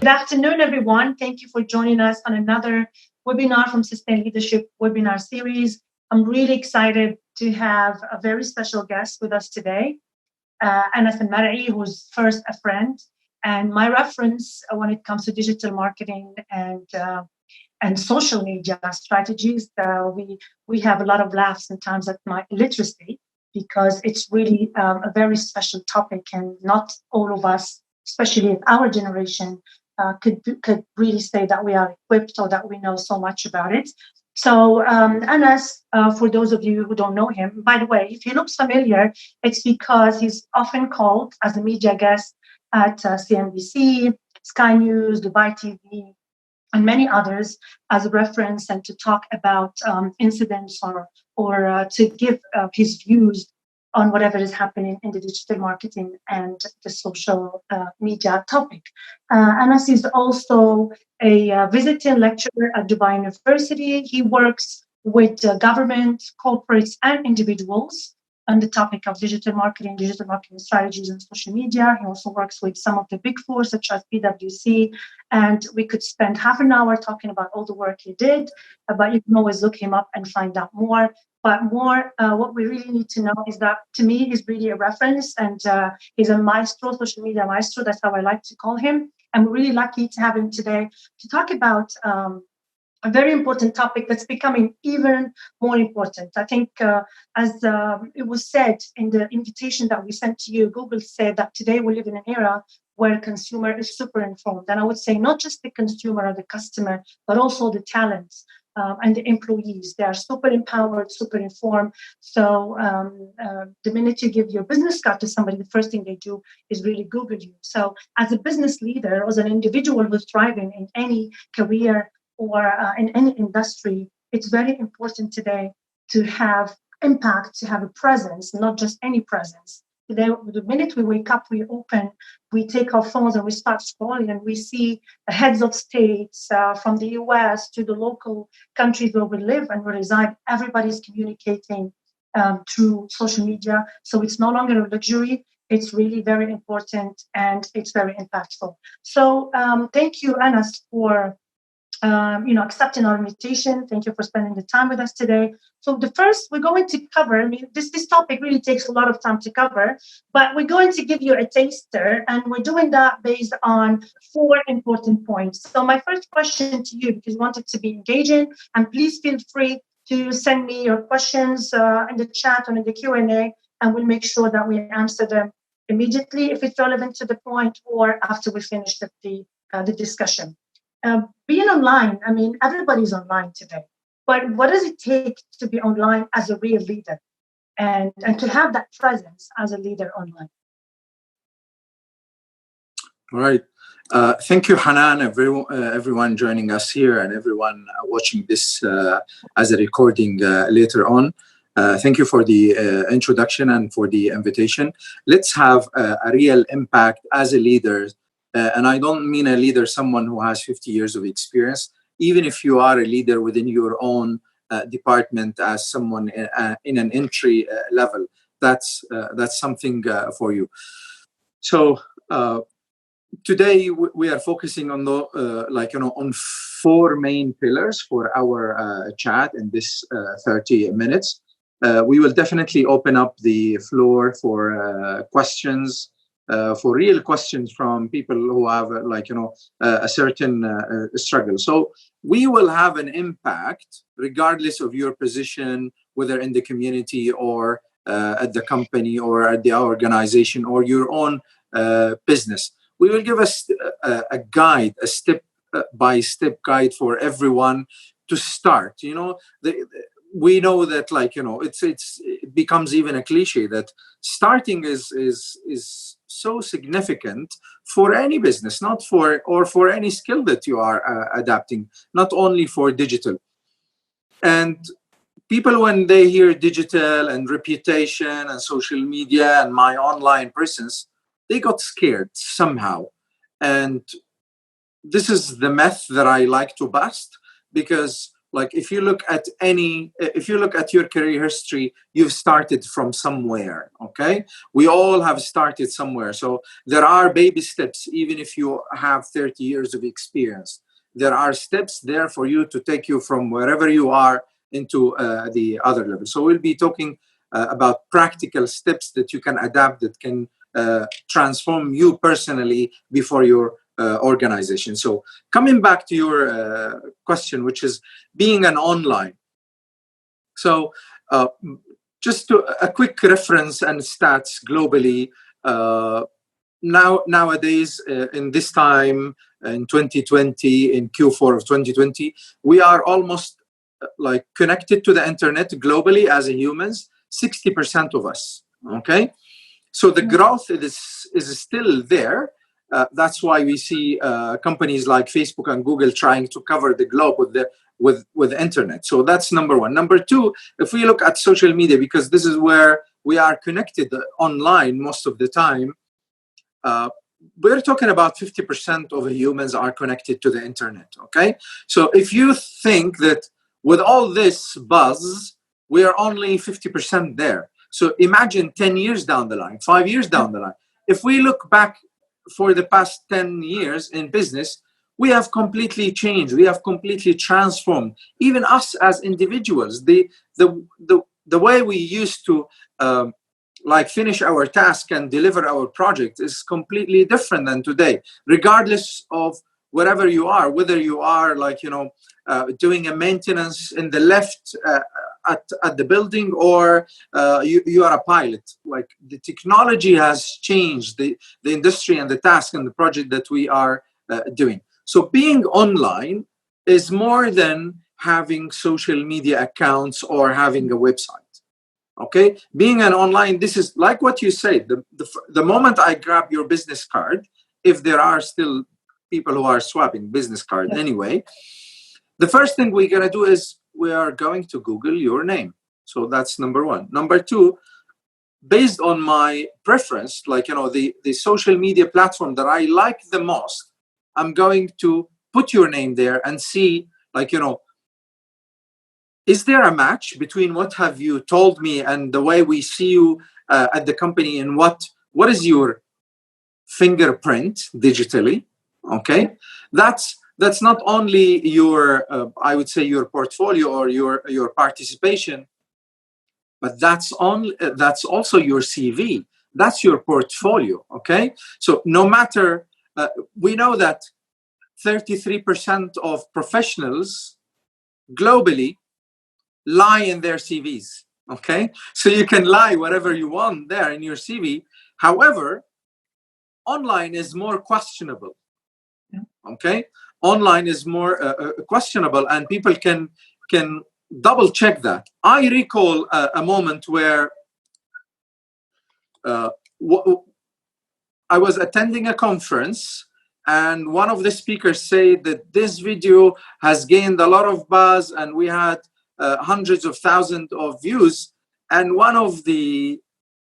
Good afternoon, everyone. Thank you for joining us on another webinar from Sustain Leadership webinar series. I'm really excited to have a very special guest with us today, Anas Al-Mar'i, who's first a friend and my reference when it comes to digital marketing and social media strategies. We have a lot of laughs sometimes at my illiteracy because it's really a very special topic, and not all of us, especially our generation, could really say that we are equipped or that we know so much about it. So Anas, for those of you who don't know him, by the way, if he looks familiar, it's because he's often called as a media guest at CNBC, Sky News, Dubai TV, and many others as a reference, and to talk about incidents or to give his views on whatever is happening in the digital marketing and the social media topic. Anas is also a visiting lecturer at Dubai University. He works with government, corporates, and individuals on the topic of digital marketing strategies, and social media. He also works with some of the big four, such as PwC, and we could spend half an hour talking about all the work he did, but you can always look him up and find out more. But more, what we really need to know is that, to me, he's really a reference, and he's a maestro, social media maestro. That's how I like to call him. And we're really lucky to have him today to talk about a very important topic that's becoming even more important. I think, as it was said in the invitation that we sent to you, Google said that today we live in an era where consumer is super informed. And I would say not just the consumer or the customer, but also the talents and the employees. They are super empowered, super informed. So the minute you give your business card to somebody, the first thing they do is really Google you. So as a business leader, as an individual who's thriving in any career or in any industry, it's very important today to have impact, to have a presence, not just any presence. Today, the minute we wake up, we take our phones and we start scrolling, and we see the heads of states from the US to the local countries where we live and we reside. Everybody's communicating through social media. So it's no longer a luxury. It's really very important, and it's very impactful. So thank you, Anas, for accepting our invitation. Thank you for spending the time with us today. So the first we're going to cover, this topic really takes a lot of time to cover, but we're going to give you a taster, and we're doing that based on 4 important points. So my first question to you, because we want it to be engaging, and please feel free to send me your questions in the chat or in the Q&A, and we'll make sure that we answer them immediately if it's relevant to the point, or after we finish the discussion. Being online, everybody's online today, but what does it take to be online as a real leader and to have that presence as a leader online? All right. Thank you, Hanan, everyone joining us here, and everyone watching this as a recording later on. Thank you for the introduction and for the invitation. Let's have a real impact as a leader. And I don't mean a leader, someone who has 50 years of experience. Even if you are a leader within your own department as someone in an entry level, that's something for you. So today we are focusing on on 4 main pillars for our chat in this 30 minutes. We will definitely open up the floor for questions. For real questions from people who have a certain struggle. So we will have an impact regardless of your position, whether in the community or at the company or at the organization or your own business. We will give us a guide, a step-by-step guide for everyone to start. We know that it becomes even a cliche that starting is so significant for any business, or for any skill that you are adapting, not only for digital. And people, when they hear digital and reputation and social media and my online presence, they got scared somehow. And this is the myth that I like to bust, because Like if you look at your career history, you've started from somewhere, okay? We all have started somewhere. So there are baby steps, even if you have 30 years of experience. There are steps there for you to take you from wherever you are into the other level. So we'll be talking about practical steps that you can adapt, that can transform you personally before your organization. So coming back to your question, which is being an online. So just a quick reference and stats globally. Nowadays, in this time, in 2020, in Q4 of 2020, we are almost like connected to the internet globally as humans, 60% of us, okay? So the growth is still there. That's why we see companies like Facebook and Google trying to cover the globe with internet. So that's number one. Number two, if we look at social media, because this is where we are connected online most of the time, we're talking about 50% of humans are connected to the internet, okay? So if you think that with all this buzz, we are only 50% there. So imagine 10 years down the line, 5 years down the line. If we look back for the past 10 years in business, we have completely changed. We have completely transformed. Even us as individuals, the way we used to like finish our task and deliver our project is completely different than today, regardless of wherever you are, whether you are like, doing a maintenance in the left at the building, or you are a pilot. Like the technology has changed the industry and the task and the project that we are doing. So being online is more than having social media accounts or having a website. Okay, being an online, this is like what you said. The moment I grab your business card, if there are still people who are swapping business card anyway, the first thing we're gonna do is we are going to Google your name. So that's number one. Number two, based on my preference, like the social media platform that I like the most, I'm going to put your name there and see, like, is there a match between what have you told me and the way we see you at the company, and what is your fingerprint digitally? Okay, that's not only your I would say your portfolio or your participation, but that's also your CV. That's your portfolio. Okay, so no matter we know that 33% of professionals globally lie in their CVs. Okay, so you can lie whatever you want there in your CV. However, online is more questionable. Okay, online is more questionable, and people can double check that. I recall a moment where I was attending a conference, and one of the speakers said that this video has gained a lot of buzz, and we had hundreds of thousands of views. And one of the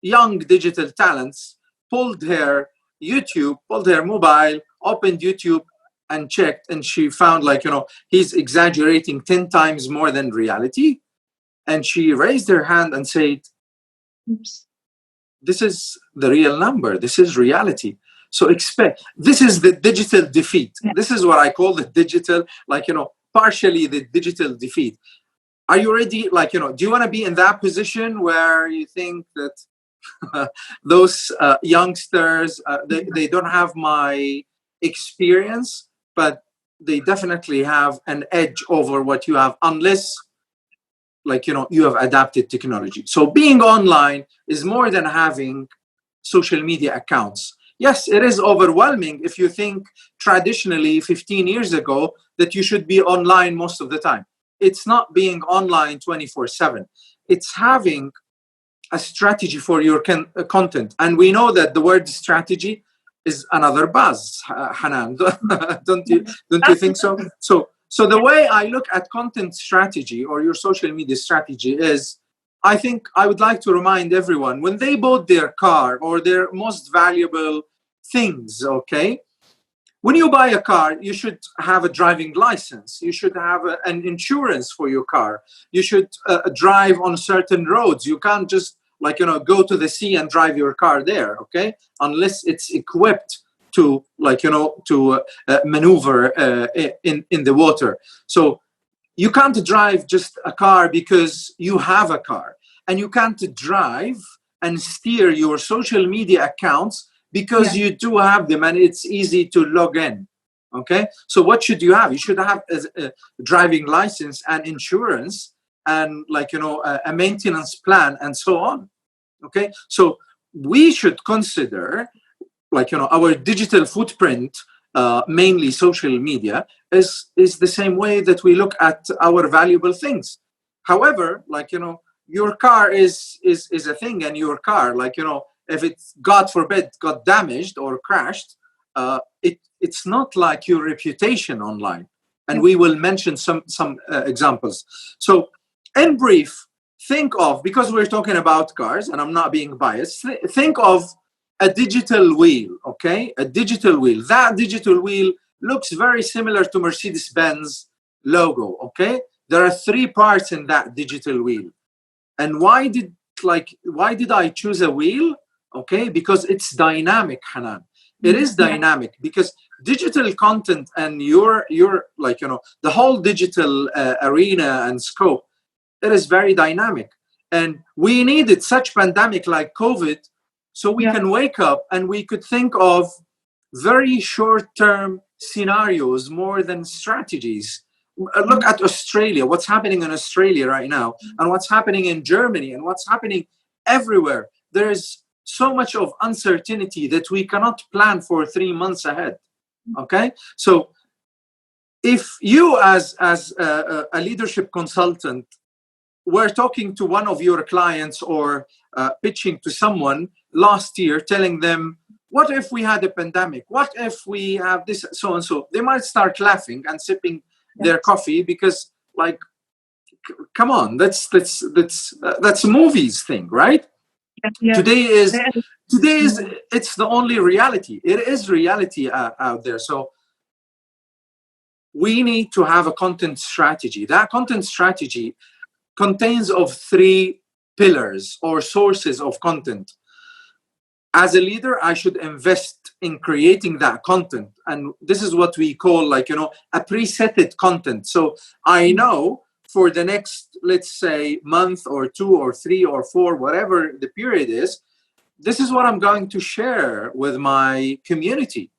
young digital talents pulled her mobile, opened YouTube and checked, and she found, like, he's exaggerating 10 times more than reality. And she raised her hand and said, oops, this is the real number. This is reality. So this is the digital defeat. This is what I call the digital, partially the digital defeat. Are you ready? Do you want to be in that position where you think that those youngsters, they don't have my experience, but they definitely have an edge over what you have, unless you have adapted technology. So being online is more than having social media accounts. Yes, it is overwhelming if you think traditionally 15 years ago that you should be online most of the time. It's not being online 24/7. It's having a strategy for your content. And we know that the word strategy is another buzz, Hanan. Don't you think so? So the way I look at content strategy or your social media strategy is, I think I would like to remind everyone, when they bought their car or their most valuable things, okay, When you buy a car, you should have a driving license. You should have an insurance for your car. You should drive on certain roads. You can't just go to the sea and drive your car there, okay? Unless it's equipped to maneuver in the water. So you can't drive just a car because you have a car, and you can't drive and steer your social media accounts because you do have them and it's easy to log in. Okay, so what should you have? You should have a driving license and insurance and a maintenance plan and so on. Okay, so we should consider our digital footprint, mainly social media, is the same way that we look at our valuable things. However, your car is a thing, and your car, if it, God forbid, got damaged or crashed, it's not like your reputation online. And we will mention some examples. So in brief, think of, because we're talking about cars and I'm not being biased, think of a digital wheel, okay? A digital wheel. That digital wheel looks very similar to Mercedes-Benz logo, okay? There are 3 parts in that digital wheel. And why did I choose a wheel? Okay, because it's dynamic, Hanan. It is dynamic because digital content and your the whole digital arena and scope, it is very dynamic. And we needed such pandemic like COVID so we can wake up and we could think of very short-term scenarios more than strategies. Look at Australia, what's happening in Australia right now, and what's happening in Germany, and what's happening everywhere. There's so much of uncertainty that we cannot plan for 3 months ahead. Okay, so if you as a leadership consultant were talking to one of your clients or pitching to someone last year, telling them, what if we had a pandemic? What if we have this, so and so? They might start laughing and sipping their coffee because, come on, that's a movies thing, right? Today is it's the only reality. It is reality out there. So we need to have a content strategy. That content strategy contains of 3 pillars or sources of content. As a leader, I should invest in creating that content. And this is what we call a presetted content. So I know for the next, let's say, month or 2 or 3 or 4, whatever the period is, this is what I'm going to share with my community.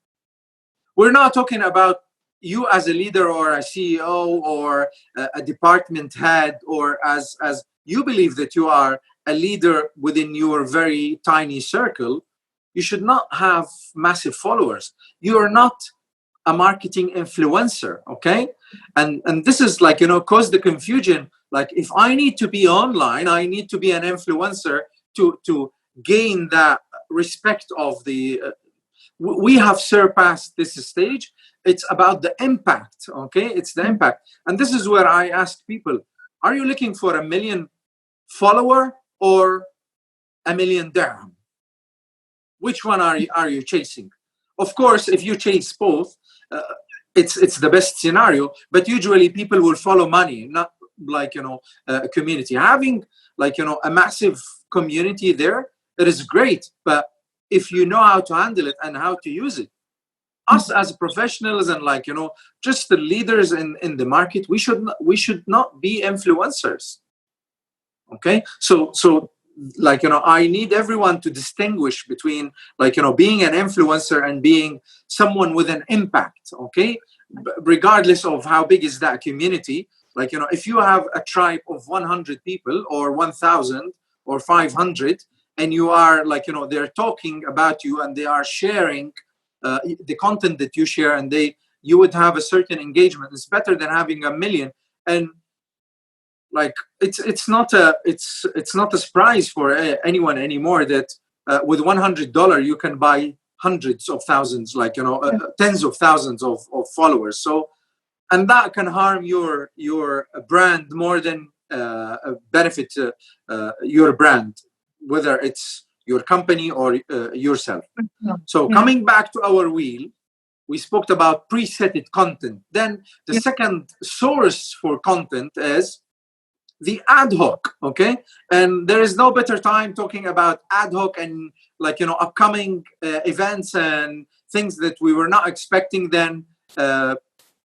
We're not talking about you as a leader or a CEO or a department head, or as you believe that you are a leader within your very tiny circle. You should not have massive followers. You are not a marketing influencer, okay? And this is cause the confusion. If I need to be online, I need to be an influencer to gain that respect of the we have surpassed this stage. It's about the impact, okay? It's the impact. And this is where I ask people, are you looking for 1 million follower or 1 million dirham? Which one are you chasing? Of course, if you chase both, it's the best scenario, but usually people will follow money, not a community. Having a massive community there, it is great, but if you know how to handle it and how to use it, us as professionals and just the leaders in the market, we should not be influencers. Okay, so I need everyone to distinguish between being an influencer and being someone with an impact. Okay, regardless of how big is that community. If you have a tribe of 100 people or 1,000 or 500, and you are they're talking about you and they are sharing the content that you share, and you would have a certain engagement. It's better than having 1 million. And it's not a surprise for anyone anymore that with $100 you can buy hundreds of thousands, tens of thousands of followers. So, and that can harm your brand more than benefit your brand, whether it's your company or yourself. So coming back to our wheel, we spoke about presetted content. Then the second source for content is the ad hoc, okay? And there is no better time talking about ad hoc and upcoming events and things that we were not expecting than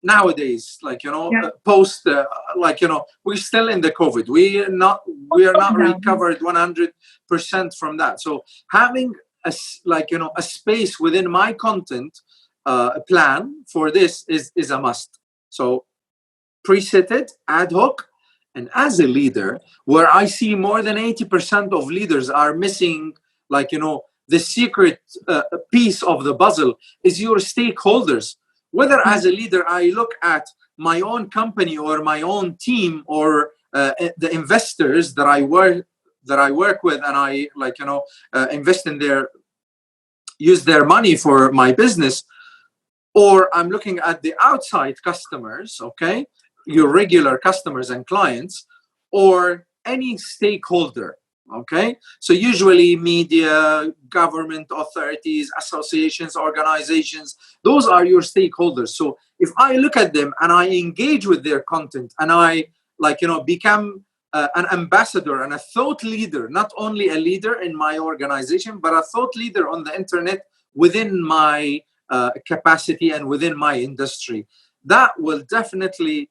nowadays, post, we're still in the COVID. We are not recovered 100% from that. So having a space within my content plan for this is a must. So presetted, ad hoc. And as a leader, where I see more than 80% of leaders are missing, the secret piece of the puzzle is your stakeholders. Whether as a leader, I look at my own company or my own team or the investors that I work with, and I invest in use their money for my business, or I'm looking at the outside customers, okay? Your regular customers and clients, or any stakeholder, okay? So usually media, government authorities, associations, organizations, those are your stakeholders. So if I look at them and I engage with their content and I become an ambassador and a thought leader, not only a leader in my organization, but a thought leader on the internet within my capacity and within my industry, that will definitely,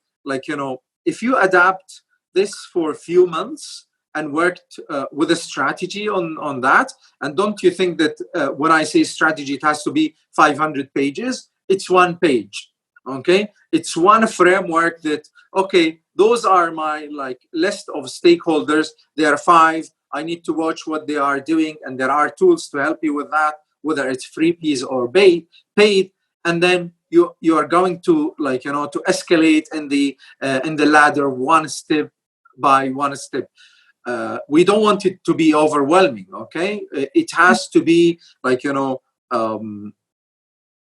if you adapt this for a few months and worked with a strategy on that, and don't you think that when I say strategy, it has to be 500 pages? It's one page, okay? It's one framework that, okay, those are my list of stakeholders. There are 5. I need to watch what they are doing, and there are tools to help you with that, whether it's freebies or paid, and then you are going to to escalate in the ladder one step by one step. We don't want it to be overwhelming, okay? It has to be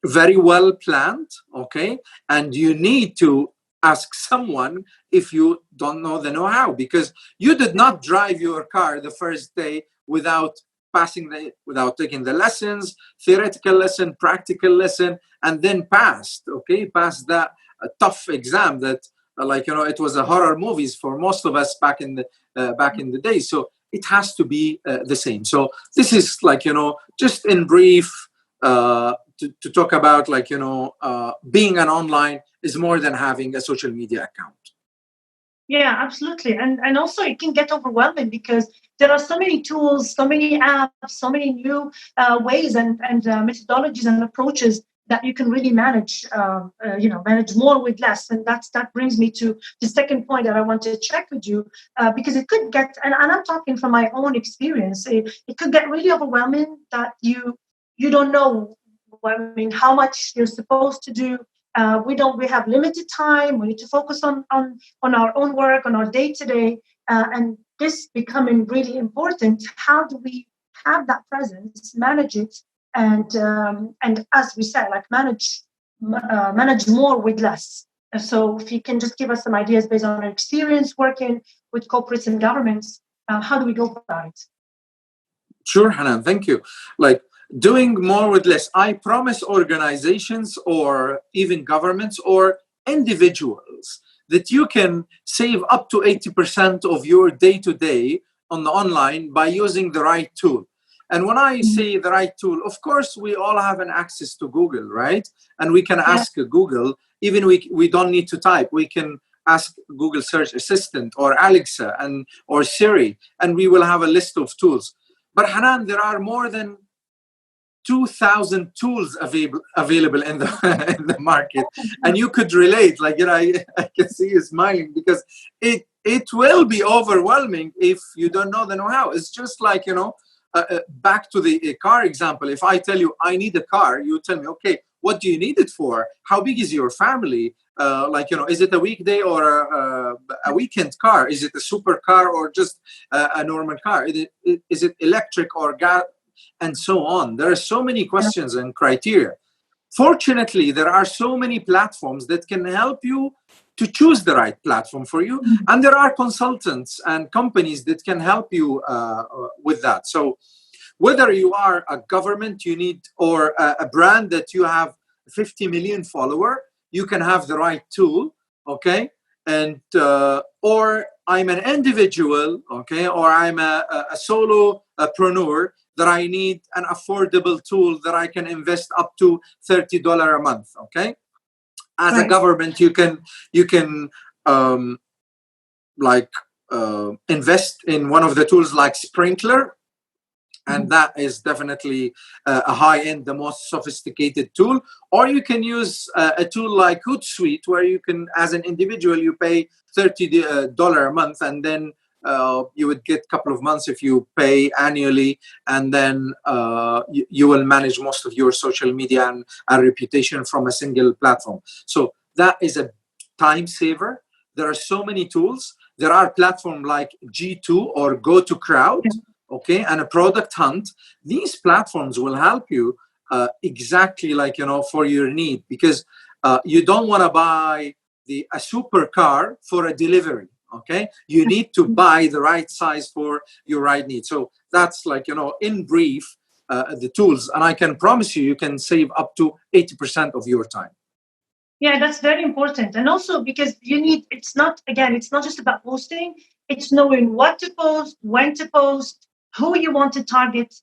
very well planned, okay? And you need to ask someone if you don't know the know-how, because you did not drive your car the first day without taking the lessons, theoretical lesson, practical lesson, and then passed that tough exam that it was a horror movies for most of us back in the day. So it has to be the same. So this is just in brief to talk about being an online is more than having a social media account. Yeah, absolutely. And also it can get overwhelming because there are so many tools, so many apps, so many new ways and methodologies and approaches that you can really manage, manage more with less. And that brings me to the second point that I want to check with you, because it could get, and I'm talking from my own experience, it could get really overwhelming that you don't know, how much you're supposed to do. We have limited time. We need to focus on our own work, on our day-to-day, and this becoming really important. How do we have that presence, manage it, and as we said, manage more with less? So if you can just give us some ideas based on our experience working with corporates and governments, how do we go about it? Sure, Hanan, thank you. Doing more with less. I promise organizations or even governments or individuals that you can save up to 80% of your day-to-day on the online by using the right tool. And when I say the right tool, of course, we all have an access to Google, right? And we can ask Google, even we don't need to type. We can ask Google Search Assistant or Alexa or Siri, and we will have a list of tools. But Hanan, there are more than 2,000 tools available in the market, and you could relate. I can see you smiling because it will be overwhelming if you don't know the know-how. It's just back to the car example. If I tell you I need a car, you tell me, okay, what do you need it for? How big is your family? Is it a weekday or a weekend car? Is it a super car or just a normal car? Is it electric or gas? And so on. There are so many questions and criteria. Fortunately, there are so many platforms that can help you to choose the right platform for you. And there are consultants and companies that can help you with that. So whether you are a government or a brand that you have 50 million follower, you can have the right tool, okay? And or I'm an individual, okay, or I'm a solopreneur that I need an affordable tool that I can invest up to $30 a month, okay? As a government, you can like invest in one of the tools like Sprinkler, and that is definitely a high-end, the most sophisticated tool. Or you can use a tool like Hootsuite, where you can, as an individual, you pay $30 a month, and then you would get a couple of months if you pay annually, and then you will manage most of your social media and reputation from a single platform. So that is a time saver. There are so many tools. There are platforms like G2 or GoToCrowd, okay, and a Product Hunt. These platforms will help you exactly like, for your need, because you don't want to buy a supercar for a delivery, okay? You need to buy the right size for your right need. So that's like, in brief, the tools. And I can promise you can save up to 80% of your time. Yeah, that's very important. And also because it's not just about posting, it's knowing what to post, when to post, who you want to target.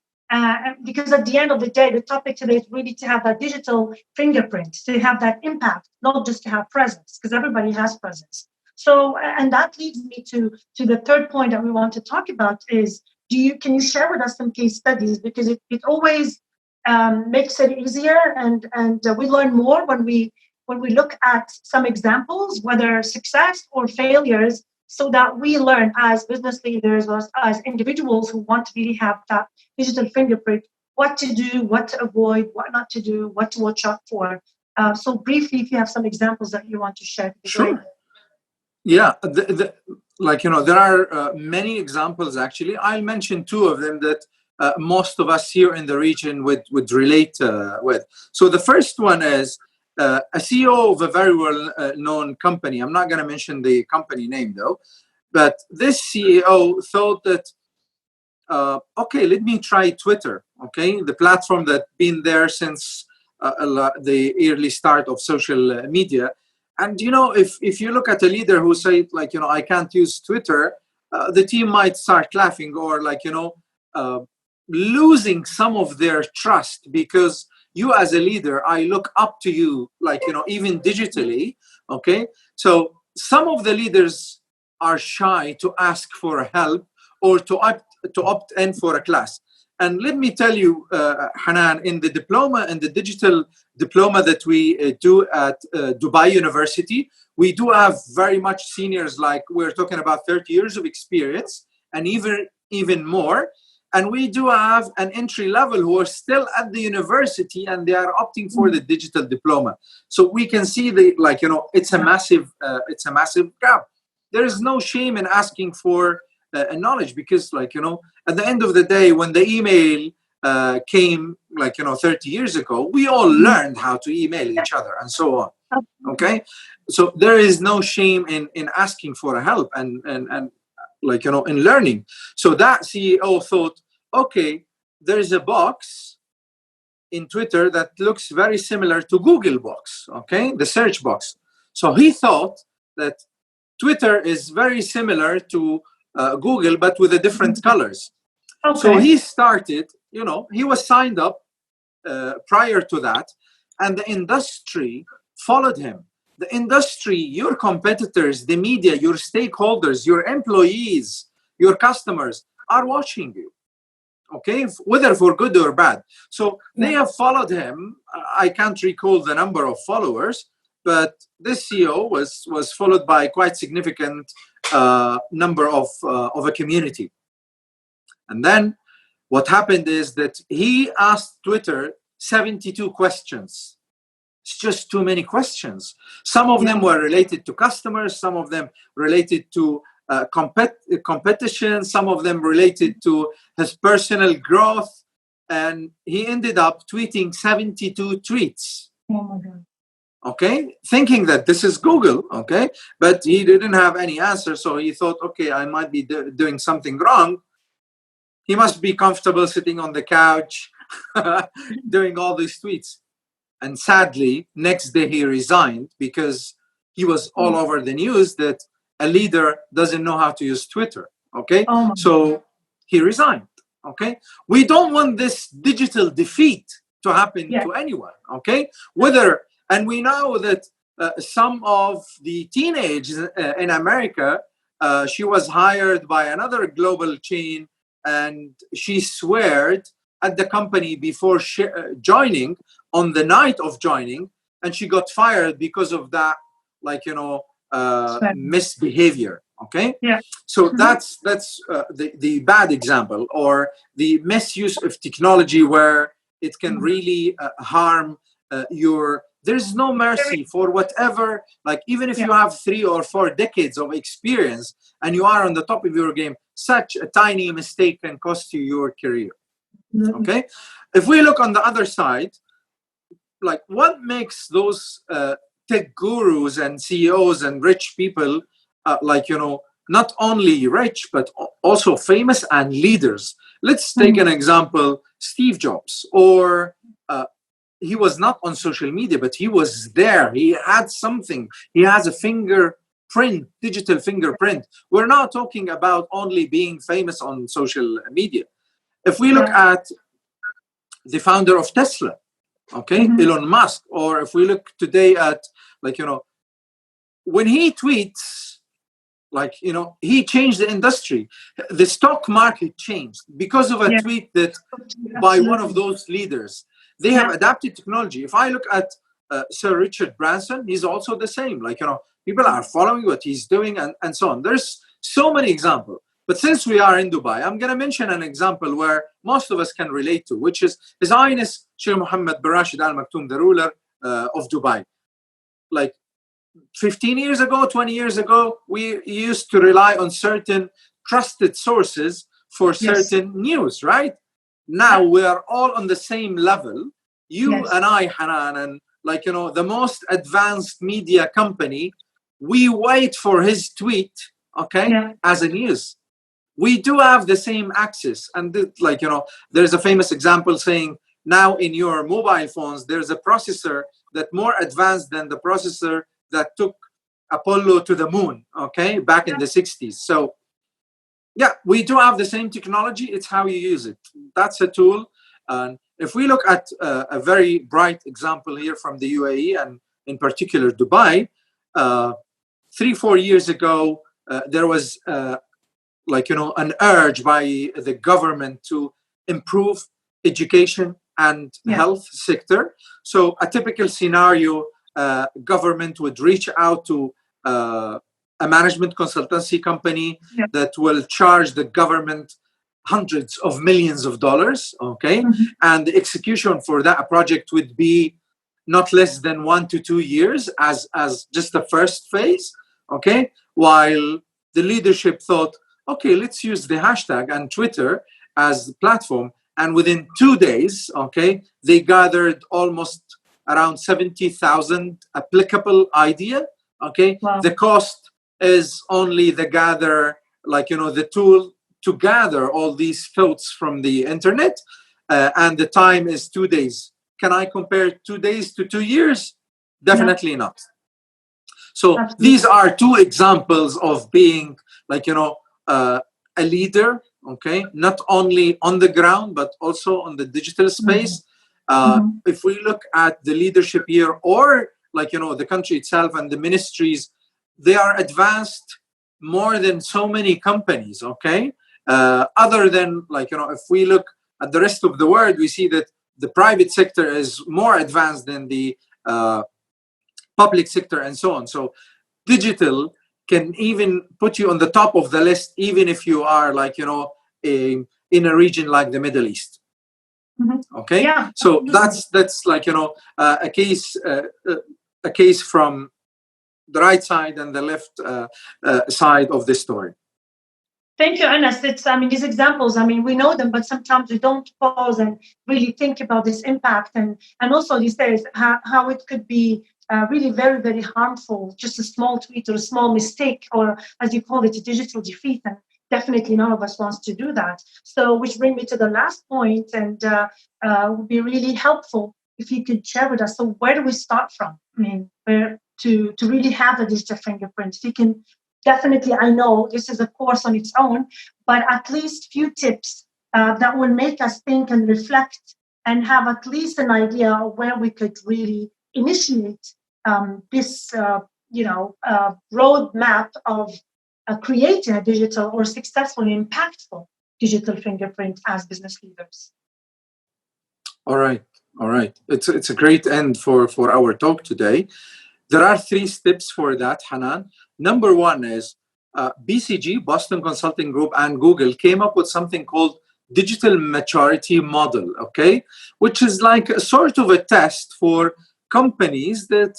Because at the end of the day, the topic today is really to have that digital fingerprint, to have that impact, not just to have presence, because everybody has presence. So, and that leads me to the third point that we want to talk about is, can you share with us some case studies? Because it always makes it easier, and we learn more when we look at some examples, whether success or failures, so that we learn as business leaders or as individuals who want to really have that digital fingerprint, what to do, what to avoid, what not to do, what to watch out for. So briefly, if you have some examples that you want to share. Sure. Great. Yeah, there are many examples, actually. I'll mention two of them that most of us here in the region would relate with. So the first one is a CEO of a very well-known company. I'm not going to mention the company name, though. But this CEO thought that, okay, let me try Twitter, okay? The platform that's been there since the early start of social media. And, if you look at a leader who said, like, I can't use Twitter, the team might start laughing or, like, losing some of their trust, because you as a leader, I look up to you, like, even digitally, okay? So some of the leaders are shy to ask for help or to opt in for a class. And let me tell you, Hanan, in the digital diploma that we do at Dubai University, we do have very much seniors, like we're talking about 30 years of experience and even more. And we do have an entry level who are still at the university and they are opting for the digital diploma. So we can see it's a massive gap. There is no shame in asking for knowledge, because at the end of the day, when the email came 30 years ago, we all learned how to email each other and so on. Okay, so there is no shame in asking for help and in learning. So that CEO thought, okay, there is a box in Twitter that looks very similar to Google box, okay, the search box. So he thought that Twitter is very similar to Google, but with the different colors. Okay. So he started, he was signed up prior to that, and the industry followed him. The industry, your competitors, the media, your stakeholders, your employees, your customers are watching you, okay, whether for good or bad. So they have followed him. I can't recall the number of followers, but this CEO was followed by quite significant number of a community. And then what happened is that he asked Twitter 72 questions. It's just too many questions. Some of them were related to customers, some of them related to competition, some of them related to his personal growth, and he ended up tweeting 72 tweets. Oh my God. Okay, thinking that this is Google, okay, but he didn't have any answer, so he thought, okay, I might be doing something wrong. He must be comfortable sitting on the couch doing all these tweets. And sadly, next day he resigned because he was all over the news that a leader doesn't know how to use Twitter. Okay, so he resigned. Okay, we don't want this digital defeat to happen to anyone. Okay, and we know that some of the teenagers in America, she was hired by another global chain, and she sweared at the company before joining, on the night of joining, and she got fired because of that, misbehavior. Okay, so that's the bad example, or the misuse of technology, where it can really harm your. There's no mercy for whatever, even if you have 3 or 4 decades of experience and you are on the top of your game, such a tiny mistake can cost you your career. Okay, if we look on the other side, what makes those tech gurus and CEOs and rich people, not only rich, but also famous and leaders. Let's take an example, Steve Jobs, or he was not on social media, but he was there. He had something. He has a fingerprint, digital fingerprint. We're not talking about only being famous on social media. If we look at the founder of Tesla, okay, Elon Musk, or if we look today at, when he tweets, he changed the industry. The stock market changed because of a tweet that by one of those leaders. They have adapted technology. If I look at Sir Richard Branson, he's also the same. People are following what he's doing, and so on. There's so many examples. But since we are in Dubai, I'm going to mention an example where most of us can relate to, which is His Highness Sheikh Mohammed bin Rashid Al Maktoum, the ruler of Dubai. 15 years ago, 20 years ago, we used to rely on certain trusted sources for certain news, right? Now we are all on the same level. You and I, Hanan, and the most advanced media company, we wait for his tweet, as a news. We do have the same access. And there's a famous example saying, now in your mobile phones, there's a processor that more advanced than the processor that took Apollo to the moon, back in the 60s. So, we do have the same technology. It's how you use it. That's a tool. And if we look at a very bright example here from the UAE, and in particular Dubai, 3-4 years ago, there was an urge by the government to improve education and health sector. So a typical scenario, government would reach out to a management consultancy company that will charge the government hundreds of millions of dollars, and the execution for that project would be not less than 1 to 2 years as just the first phase, while the leadership thought, let's use the hashtag and Twitter as the platform, and within 2 days, they gathered almost around 70,000 applicable idea. The cost is only the the tool to gather all these thoughts from the internet, and the time is 2 days. Can I compare 2 days to 2 years? Definitely not. So these are 2 examples of being a leader, not only on the ground, but also on the digital space. If we look at the leadership here, or the country itself and the ministries, they are advanced more than so many companies, other than if we look at the rest of the world, we see that the private sector is more advanced than the public sector, and so on. So digital can even put you on the top of the list, even if you are in a region like the Middle East. So that's a case from the right side and the left side of the story. Thank you, Anas. These examples, we know them, but sometimes we don't pause and really think about this impact, and also these days, how it could be really very, very harmful, just a small tweet or a small mistake, or as you call it, a digital defeat. And definitely none of us wants to do that. So which brings me to the last point, and would be really helpful if you could share with us, so where do we start from? I mean, where to really have a digital fingerprint? If you can, definitely, I know this is a course on its own, but at least few tips that will make us think and reflect and have at least an idea of where we could really initiate this, roadmap of creating a digital or successful, impactful digital fingerprint as business leaders. All right. It's a great end for our talk today. There are 3 steps for that, Hanan. Number 1 is BCG, Boston Consulting Group, and Google came up with something called digital maturity model, okay? Which is like a sort of a test for companies that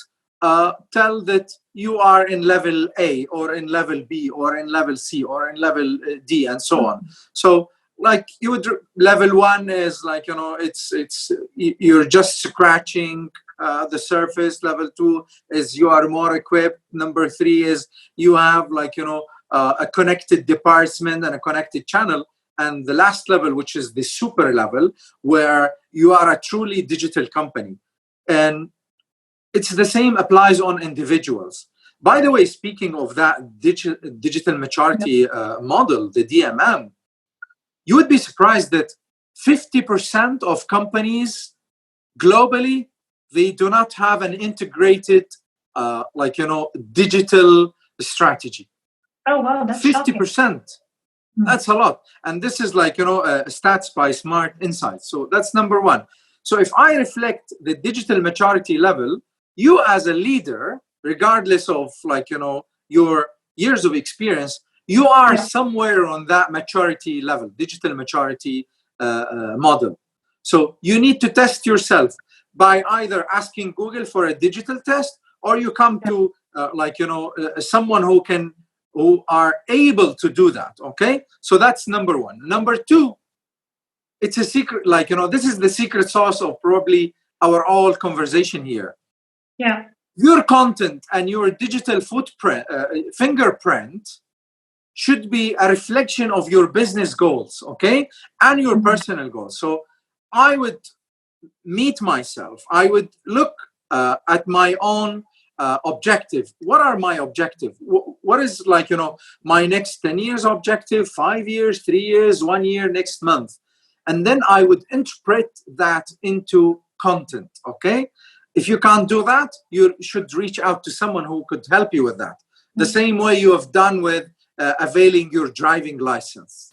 tell that you are in level A or in level B or in level C or in level D and so on. So like you would, level 1 is like, it's you're just scratching the surface. Level 2 is you are more equipped. Number 3 is you have like, a connected department and a connected channel. And the last level, which is the super level, where you are a truly digital company. And it's the same applies on individuals. By the way, speaking of that digital maturity model, the DMM, you would be surprised that 50% of companies globally, they do not have an integrated, digital strategy. Oh, wow, that's 50%. shocking. That's a lot. And this is like, stats by Smart Insights. So that's number 1. So if I reflect the digital maturity level, you as a leader, regardless of like, your years of experience, you are somewhere on that maturity level, digital maturity model. So you need to test yourself by either asking Google for a digital test, or you come to someone who are able to do that. Okay, so that's number 1. Number 2, it's a secret. Like this is the secret sauce of probably our all conversation here. Yeah, your content and your digital footprint, fingerprint, should be a reflection of your business goals, okay, and your personal goals. So I would meet myself. I would look at my own objective. What are my objectives? What is like, my next 10 years objective, 5 years, 3 years, 1 year, next month? And then I would interpret that into content, okay? If you can't do that, you should reach out to someone who could help you with that. The same way you have done with availing your driving license,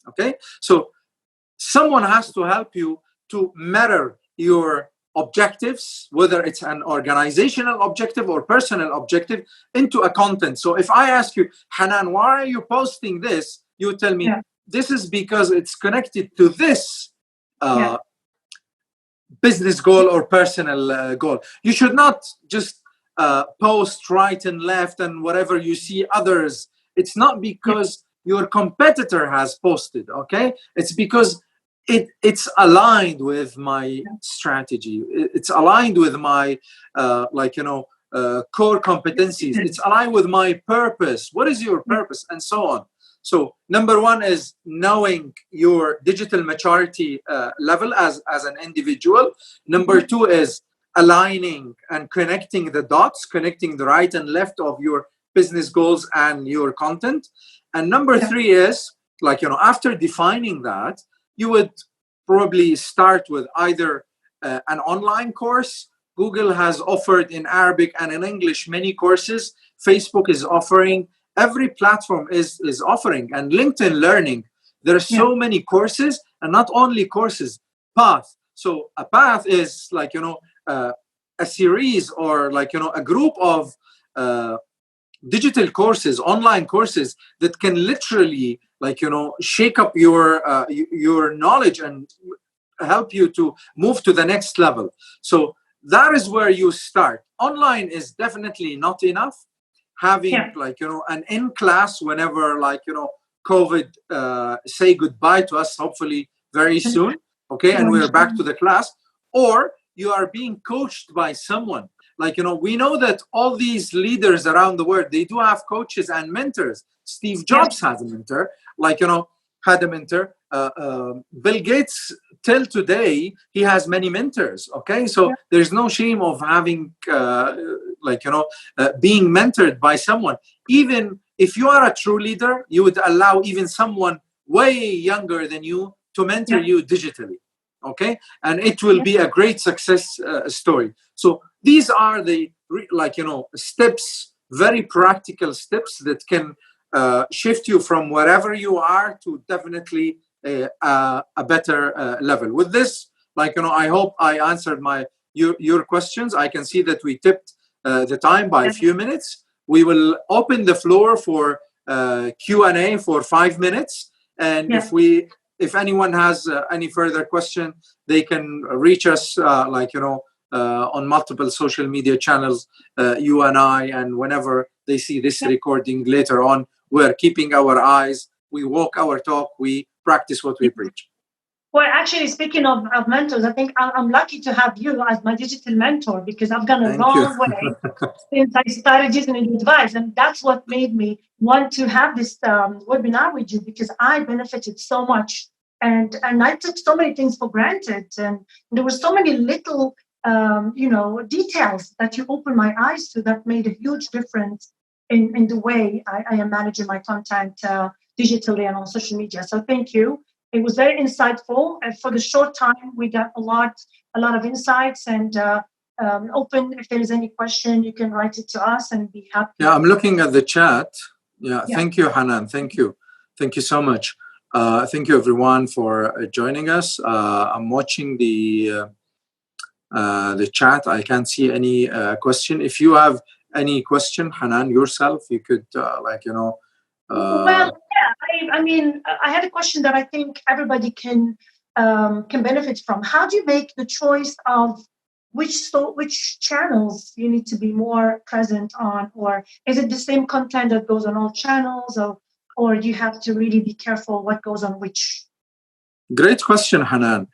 okay? So someone has to help you to mirror your objectives, whether it's an organizational objective or personal objective, into a content. So if I ask you, Hanan, why are you posting this? You tell me, this is because it's connected to this business goal or personal goal. You should not just post right and left and whatever you see others. It's not because your competitor has posted, okay? It's because it's aligned with my strategy. It's aligned with my core competencies. It's aligned with my purpose. What is your purpose? And so on. So number 1 is knowing your digital maturity level as an individual. Number 2 is aligning and connecting the dots, connecting the right and left of your business goals and your content. And number 3 is after defining that, you would probably start with either an online course. Google has offered in Arabic and in English many courses. Facebook is offering. Every platform is offering. And LinkedIn Learning, there are so many courses, and not only courses, path. So a path is a series or a group of digital courses, online courses that can literally shake up your knowledge and help you to move to the next level. So that is where you start. Online is definitely not enough. Having an in-class whenever COVID say goodbye to us, hopefully very soon, okay, and we're back to the class, or you are being coached by someone. We know that all these leaders around the world, they do have coaches and mentors. Steve Jobs has a mentor, had a mentor. Bill Gates till today, he has many mentors. Okay, so there's no shame of having, being mentored by someone. Even if you are a true leader, you would allow even someone way younger than you to mentor you digitally. Okay, and it will be a great success story. So these are the steps, very practical steps that can shift you from wherever you are to definitely a better level. With this, I hope I answered your questions. I can see that we tipped the time by a few minutes. We will open the floor for Q&A for 5 minutes, and if anyone has any further question, they can reach us on multiple social media channels, you and I, and whenever they see this recording later on, we're keeping our eyes, we walk our talk, we practice what we preach. Well, actually, speaking of mentors, I think I'm lucky to have you as my digital mentor, because I've gone a long way since I started using advice. And that's what made me want to have this webinar with you, because I benefited so much. And I took so many things for granted. And there were so many little, details that you opened my eyes to that made a huge difference in the way I am managing my content digitally and on social media. So thank you. It was very insightful, and for the short time, we got a lot of insights. And open, if there is any question, you can write it to us, and be happy. Yeah, I'm looking at the chat. Thank you, Hanan. Thank you so much. Thank you, everyone, for joining us. I'm watching the chat. I can't see any question. If you have any question, Hanan, yourself, you could I mean, I had a question that I think everybody can benefit from. How do you make the choice of which channels you need to be more present on, or is it the same content that goes on all channels, or you have to really be careful what goes on which? Great question, Hanan.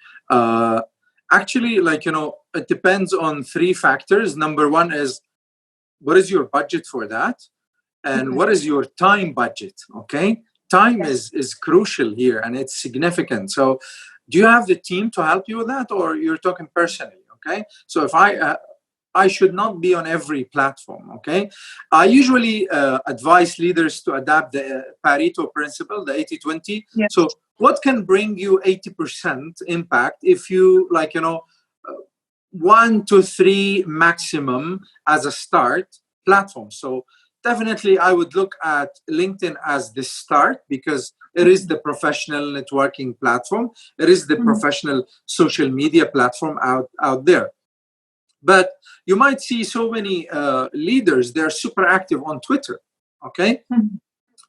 Actually, it depends on 3 factors. Number one is, what is your budget for that? And what is your time budget? Okay, time is crucial here, and it's significant. So do you have the team to help you with that, or you're talking personally? Okay, so if I should not be on every platform. Okay, I usually advise leaders to adapt the Pareto principle, the 80-20. So what can bring you 80% impact if you 1 to 3 maximum as a start platform? So definitely, I would look at LinkedIn as the start, because it is the professional networking platform. It is the professional social media platform out there. But you might see so many leaders, they're super active on Twitter, okay?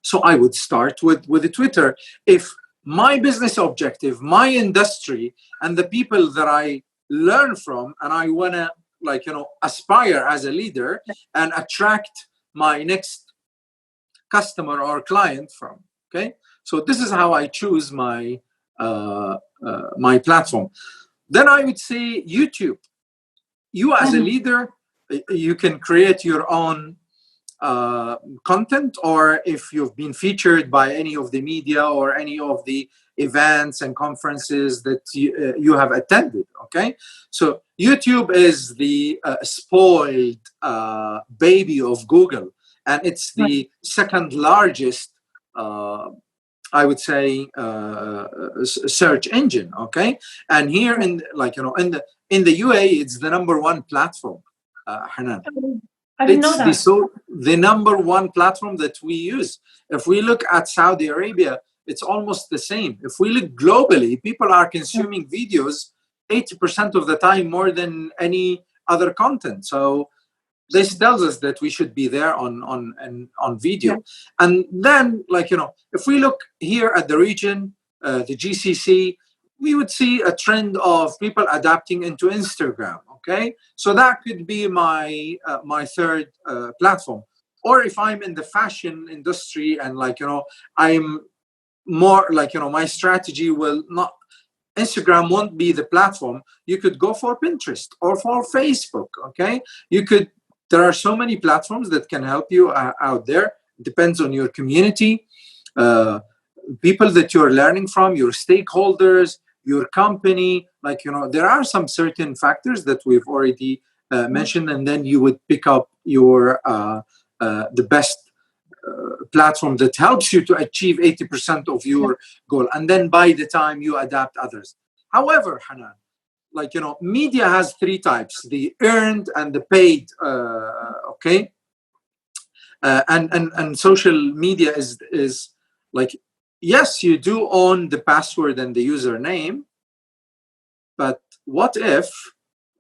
So I would start with the Twitter. If my business objective, my industry, and the people that I learn from, and I want to aspire as a leader and attract my next customer or client from. Okay, so this is how I choose my my platform. Then I would say YouTube. You as a leader, you can create your own content, or if you've been featured by any of the media or any of the events and conferences that you have attended. Okay, so YouTube is the spoiled baby of Google, and it's the second largest I would say search engine. Okay, and here in in the UAE, it's the number 1 platform. Hanan, I didn't know that. The number 1 platform that we use. If we look at Saudi Arabia, it's almost the same. If we look globally, people are consuming videos 80% of the time more than any other content. So this tells us that we should be there on video. And then, if we look here at the region, the GCC, we would see a trend of people adapting into Instagram. Okay, so that could be my my third platform. Or if I'm in the fashion industry and I'm more my strategy will not, Instagram won't be the platform. You could go for Pinterest or for Facebook. Okay, there are so many platforms that can help you out there. It depends on your community, people that you're learning from, your stakeholders, your company. Like, there are some certain factors that we've already mentioned, and then you would pick up your the best platform that helps you to achieve 80% of your goal. And then by the time you adapt others. However, Hanan, like, media has three types: the earned and the paid. Okay. And social media is like, yes, you do own the password and the username, but what if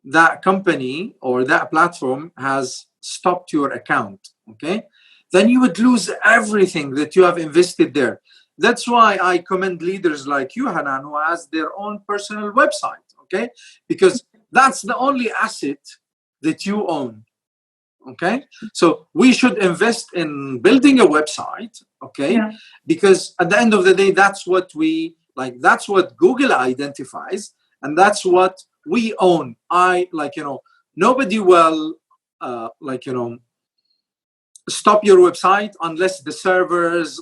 that company or that platform has stopped your account? Okay, then you would lose everything that you have invested there. That's why I commend leaders like you, Hanan, who has their own personal website. Okay, because that's the only asset that you own. Okay, so we should invest in building a website. Okay, because at the end of the day, that's what we like. That's what Google identifies, and that's what we own. Nobody will stop your website unless the servers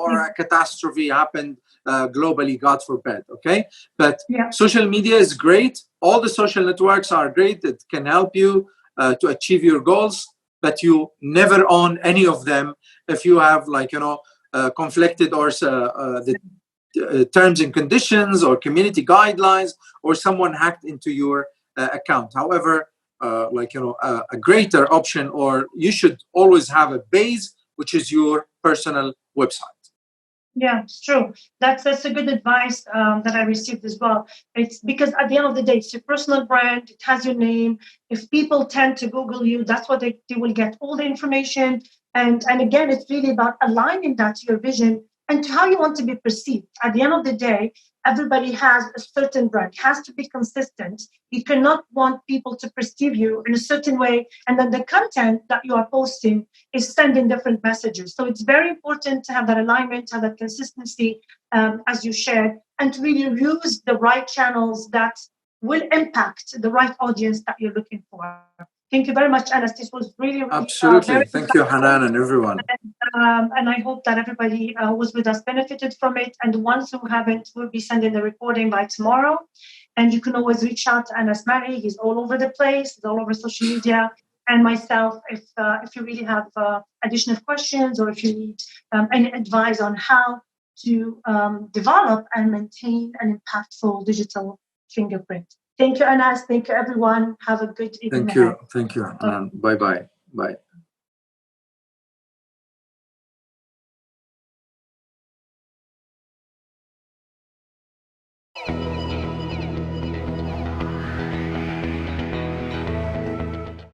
or a catastrophe happened globally, God forbid. Okay, but social media is great. All the social networks are great. It can help you to achieve your goals, but you never own any of them if you have conflicted or the terms and conditions or community guidelines, or someone hacked into your account. However, a greater option, or you should always have a base, which is your personal website. Yeah, it's true. That's a good advice that I received as well. It's because at the end of the day, it's your personal brand. It has your name. If people tend to Google you, that's what they will get all the information. And again, it's really about aligning that to your vision and to how you want to be perceived. At the end of the day, everybody has a certain brand. It has to be consistent. You cannot want people to perceive you in a certain way, and then the content that you are posting is sending different messages. So it's very important to have that alignment, to have that consistency, as you shared, and to really use the right channels that will impact the right audience that you're looking for. Thank you very much, Anas. This was really, absolutely. very Thank you, Hanan, and everyone. And I hope that everybody who was with us benefited from it. And the ones who haven't will be sending the recording by tomorrow. And you can always reach out to Anas Mari. He's all over the place. He's all over social media. And myself, if you really have additional questions, or if you need any advice on how to develop and maintain an impactful digital fingerprint. Thank you, Anas. Thank you, everyone. Have a good evening. Thank you. Bye-bye. Bye.